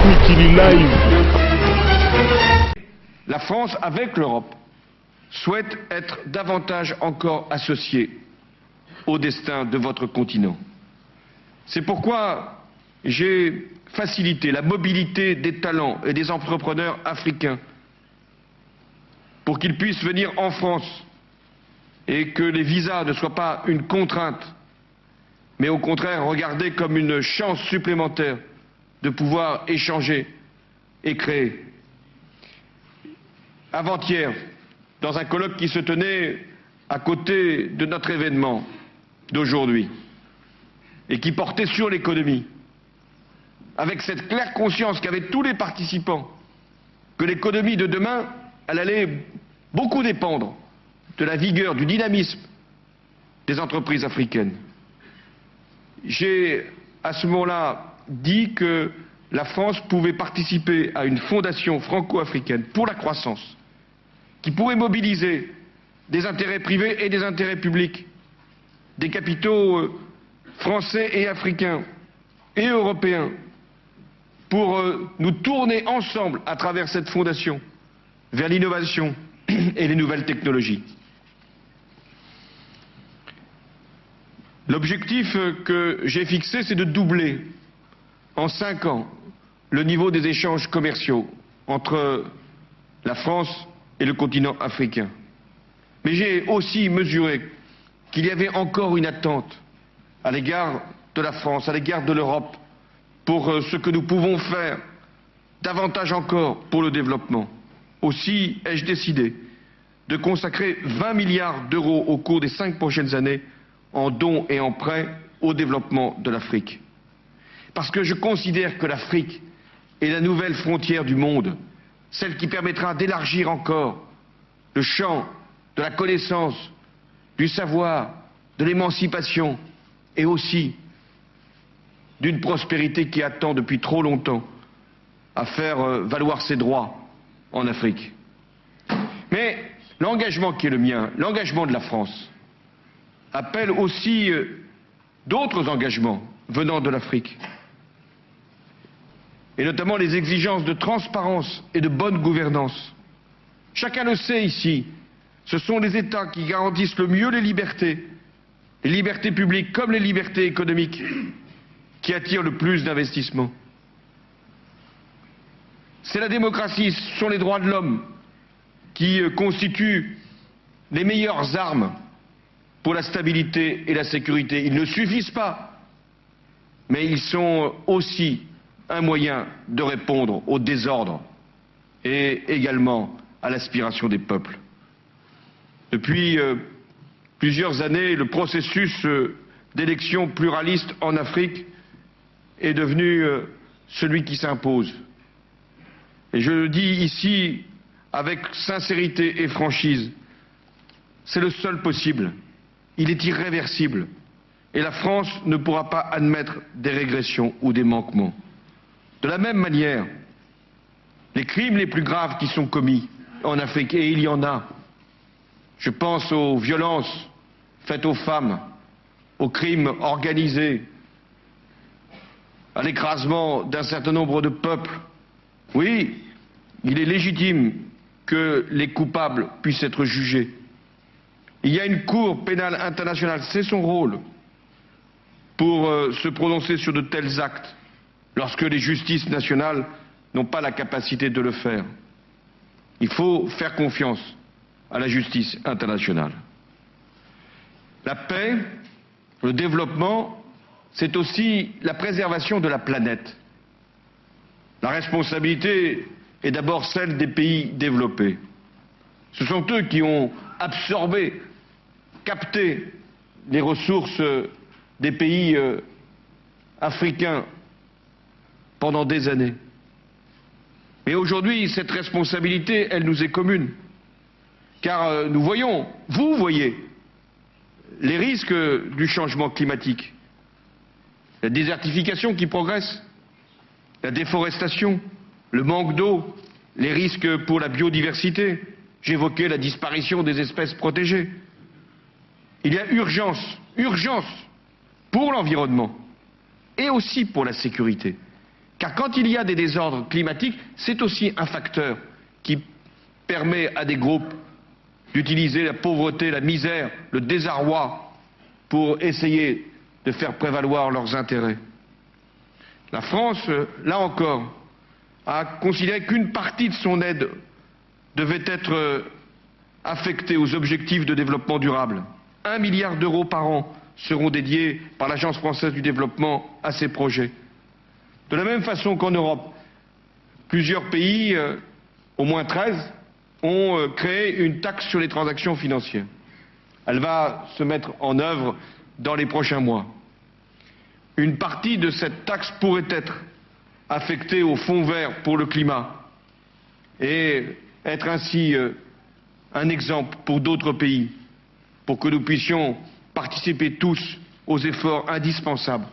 Swikili Live. La France, avec l'Europe, souhaite être davantage encore associée au destin de votre continent. C'est pourquoi j'ai facilité la mobilité des talents et des entrepreneurs africains pour qu'ils puissent venir en France et que les visas ne soient pas une contrainte, mais au contraire regardés comme une chance supplémentaire de pouvoir échanger et créer. Avant-hier, dans un colloque qui se tenait à côté de notre événement d'aujourd'hui et qui portait sur l'économie, avec cette claire conscience qu'avaient tous les participants que l'économie de demain, elle allait beaucoup dépendre de la vigueur, du dynamisme des entreprises africaines. J'ai à ce moment-là dit que la France pouvait participer à une fondation franco-africaine pour la croissance, qui pourrait mobiliser des intérêts privés et des intérêts publics, des capitaux français et africains et européens, pour nous tourner ensemble à travers cette fondation vers l'innovation et les nouvelles technologies. L'objectif que j'ai fixé, c'est de doubler en 5 ans le niveau des échanges commerciaux entre la France et le continent africain. Mais j'ai aussi mesuré qu'il y avait encore une attente à l'égard de la France, à l'égard de l'Europe, pour ce que nous pouvons faire davantage encore pour le développement. Aussi ai-je décidé de consacrer 20 milliards d'euros au cours des 5 prochaines années en dons et en prêts au développement de l'Afrique. Parce que je considère que l'Afrique est la nouvelle frontière du monde, celle qui permettra d'élargir encore le champ de la connaissance, du savoir, de l'émancipation et aussi d'une prospérité qui attend depuis trop longtemps à faire valoir ses droits en Afrique. Mais l'engagement qui est le mien, l'engagement de la France, appelle aussi d'autres engagements venant de l'Afrique, et notamment les exigences de transparence et de bonne gouvernance. Chacun le sait ici, ce sont les États qui garantissent le mieux les libertés publiques comme les libertés économiques, qui attirent le plus d'investissements. C'est la démocratie, ce sont les droits de l'homme qui constituent les meilleures armes pour la stabilité et la sécurité. Ils ne suffisent pas, mais ils sont aussi un moyen de répondre au désordre et également à l'aspiration des peuples. Depuis plusieurs années, le processus d'élection pluraliste en Afrique est devenu celui qui s'impose. Et je le dis ici avec sincérité et franchise, c'est le seul possible. Il est irréversible. Et la France ne pourra pas admettre des régressions ou des manquements. De la même manière, les crimes les plus graves qui sont commis en Afrique, et il y en a, je pense aux violences faites aux femmes, aux crimes organisés, à l'écrasement d'un certain nombre de peuples. Oui, il est légitime que les coupables puissent être jugés. Il y a une Cour pénale internationale, c'est son rôle, pour se prononcer sur de tels actes, lorsque les justices nationales n'ont pas la capacité de le faire. Il faut faire confiance à la justice internationale. La paix, le développement, c'est aussi la préservation de la planète. La responsabilité est d'abord celle des pays développés. Ce sont eux qui ont absorbé, capté les ressources des pays africains pendant des années. Mais aujourd'hui, cette responsabilité, elle nous est commune. Car nous voyons, vous voyez, les risques du changement climatique. La désertification qui progresse, la déforestation, le manque d'eau, les risques pour la biodiversité. J'évoquais la disparition des espèces protégées. Il y a urgence pour l'environnement et aussi pour la sécurité. Car quand il y a des désordres climatiques, c'est aussi un facteur qui permet à des groupes d'utiliser la pauvreté, la misère, le désarroi pour essayer de faire prévaloir leurs intérêts. La France, là encore, a considéré qu'une partie de son aide devait être affectée aux objectifs de développement durable. 1 milliard d'euros par an seront dédiés par l'Agence française du développement à ces projets. De la même façon qu'en Europe, plusieurs pays, au moins 13, ont créé une taxe sur les transactions financières. Elle va se mettre en œuvre dans les prochains mois. Une partie de cette taxe pourrait être affectée au Fonds vert pour le climat et être ainsi un exemple pour d'autres pays, pour que nous puissions participer tous aux efforts indispensables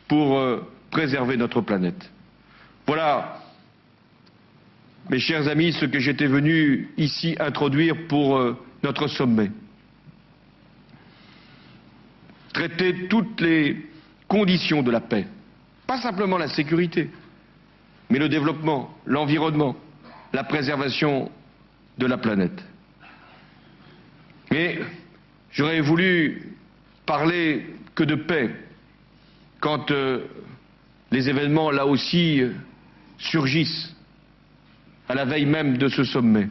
pour préserver notre planète. Voilà, mes chers amis, ce que j'étais venu ici introduire pour notre sommet. Traiter toutes les conditions de la paix, pas simplement la sécurité, mais le développement, l'environnement, la préservation de la planète. Mais j'aurais voulu parler que de paix quand les événements, là aussi, surgissent à la veille même de ce sommet.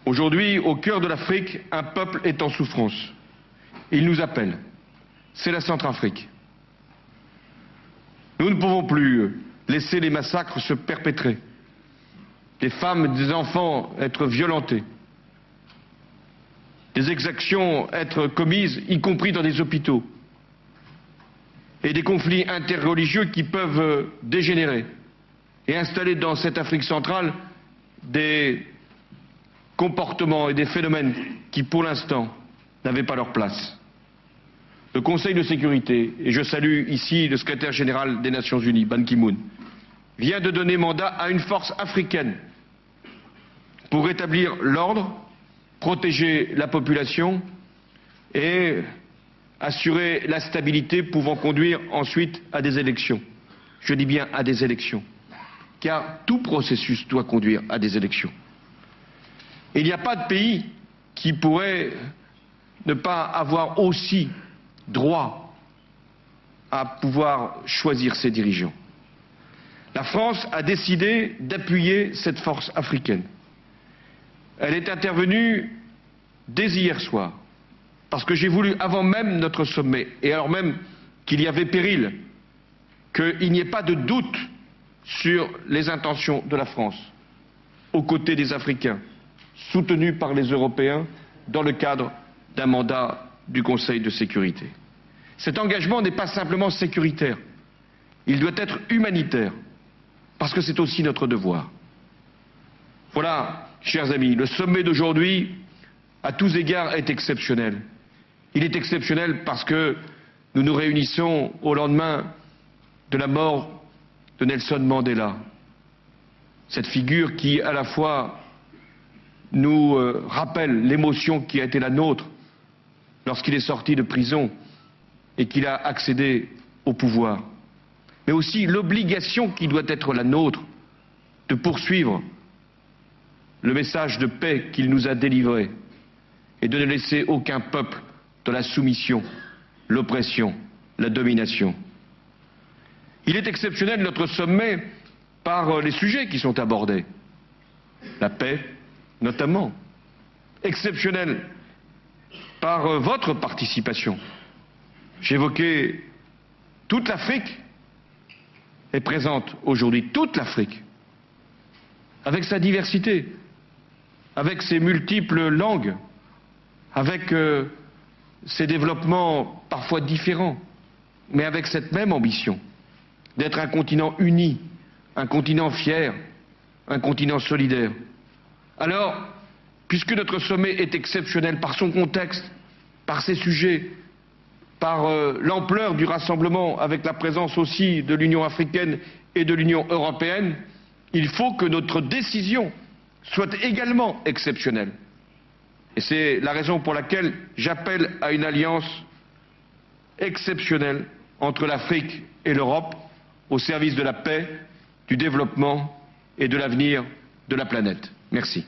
Aujourd'hui, au cœur de l'Afrique, un peuple est en souffrance. Il nous appelle. C'est la Centrafrique. Nous ne pouvons plus laisser les massacres se perpétrer, des femmes, des enfants être violentés, des exactions être commises, y compris dans des hôpitaux, et des conflits interreligieux qui peuvent dégénérer et installer dans cette Afrique centrale des comportements et des phénomènes qui, pour l'instant, n'avaient pas leur place. Le Conseil de sécurité, et je salue ici le secrétaire général des Nations Unies, Ban Ki-moon, vient de donner mandat à une force africaine pour rétablir l'ordre, protéger la population et assurer la stabilité pouvant conduire ensuite à des élections. Je dis bien à des élections, car tout processus doit conduire à des élections. Et il n'y a pas de pays qui pourrait ne pas avoir aussi droit à pouvoir choisir ses dirigeants. La France a décidé d'appuyer cette force africaine. Elle est intervenue dès hier soir, parce que j'ai voulu, avant même notre sommet, et alors même qu'il y avait péril, qu'il n'y ait pas de doute sur les intentions de la France, aux côtés des Africains, soutenus par les Européens, dans le cadre d'un mandat du Conseil de sécurité. Cet engagement n'est pas simplement sécuritaire, il doit être humanitaire, parce que c'est aussi notre devoir. Voilà, chers amis, le sommet d'aujourd'hui, à tous égards, est exceptionnel. Il est exceptionnel parce que nous nous réunissons au lendemain de la mort de Nelson Mandela, cette figure qui, à la fois, nous rappelle l'émotion qui a été la nôtre lorsqu'il est sorti de prison et qu'il a accédé au pouvoir, mais aussi l'obligation qui doit être la nôtre de poursuivre le message de paix qu'il nous a délivré et de ne laisser aucun peuple dans la soumission, l'oppression, la domination. Il est exceptionnel notre sommet par les sujets qui sont abordés. La paix, notamment. Exceptionnel par votre participation. J'évoquais toute l'Afrique est présente aujourd'hui, toute l'Afrique, avec sa diversité, avec ses multiples langues, avec ses développements parfois différents, mais avec cette même ambition d'être un continent uni, un continent fier, un continent solidaire. Alors, puisque notre sommet est exceptionnel par son contexte, par ses sujets, par l'ampleur du rassemblement avec la présence aussi de l'Union africaine et de l'Union européenne, il faut que notre décision soit également exceptionnelle. Et c'est la raison pour laquelle j'appelle à une alliance exceptionnelle entre l'Afrique et l'Europe, au service de la paix, du développement et de l'avenir de la planète. Merci.